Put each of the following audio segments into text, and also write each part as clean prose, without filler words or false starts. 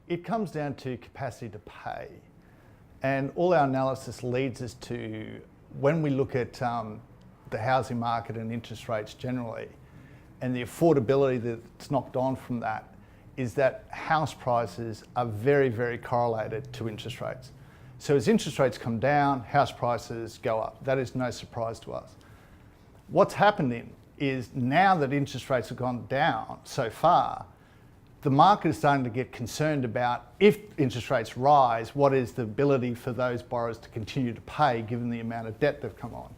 It comes down to capacity to pay. And all our analysis leads us to, when we look at the housing market and interest rates generally, and the affordability that's knocked on from that, is that house prices are very, very correlated to interest rates. So as interest rates come down, house prices go up. That is no surprise to us. What's happening is, now that interest rates have gone down so far, the market is starting to get concerned about, if interest rates rise, what is the ability for those borrowers to continue to pay given the amount of debt they've come on.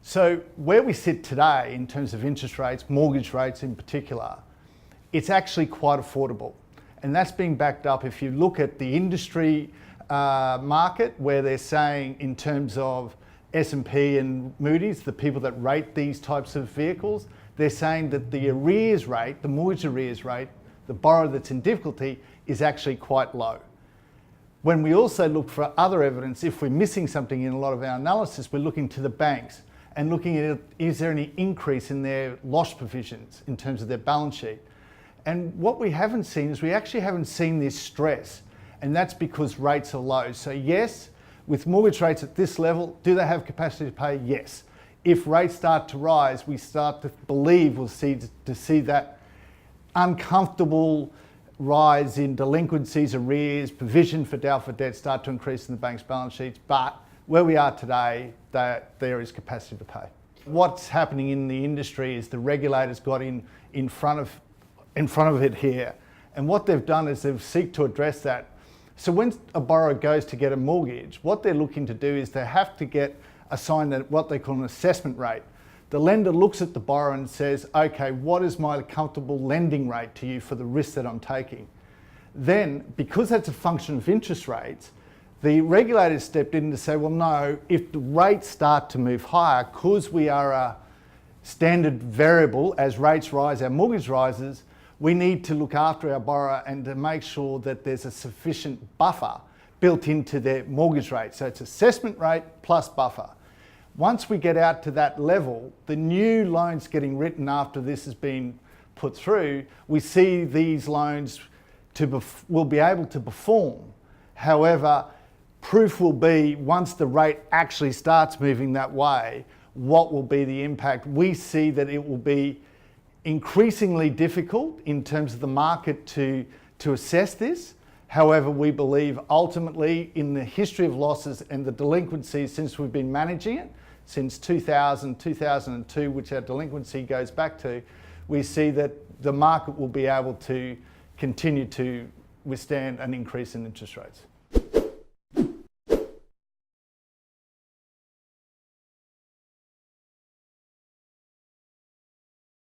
So where we sit today in terms of interest rates, mortgage rates in particular, it's actually quite affordable. And that's being backed up. If you look at the industry market, where they're saying, in terms of S&P and Moody's, the people that rate these types of vehicles, they're saying that the arrears rate, the mortgage arrears rate, the borrower that's in difficulty, is actually quite low. When we also look for other evidence, if we're missing something in a lot of our analysis, we're looking to the banks and looking at, is there any increase in their loss provisions in terms of their balance sheet? And what we haven't seen is, we actually haven't seen this stress, and that's because rates are low. So yes, with mortgage rates at this level, do they have capacity to pay? Yes. If rates start to rise, we start to believe we'll see that uncomfortable rise in delinquencies, arrears, provision for doubtful debt start to increase in the bank's balance sheets. But where we are today, there is capacity to pay. What's happening in the industry is, the regulators got in front of it here, and what they've done is they've seek to address that. So when a borrower goes to get a mortgage, what they're looking to do is they have to get assigned what they call an assessment rate. The lender looks at the borrower and says, okay, what is my comfortable lending rate to you for the risk that I'm taking? Then, because that's a function of interest rates, the regulators stepped in to say, well, no, if the rates start to move higher, because we are a standard variable, as rates rise, our mortgage rises, we need to look after our borrower and to make sure that there's a sufficient buffer built into their mortgage rate. So it's assessment rate plus buffer. Once we get out to that level, the new loans getting written after this has been put through, we see these loans will be able to perform. However, proof will be, once the rate actually starts moving that way, what will be the impact? We see that it will be increasingly difficult in terms of the market to assess this. However, we believe ultimately, in the history of losses and the delinquencies since we've been managing it, since 2000, 2002, which our delinquency goes back to, we see that the market will be able to continue to withstand an increase in interest rates.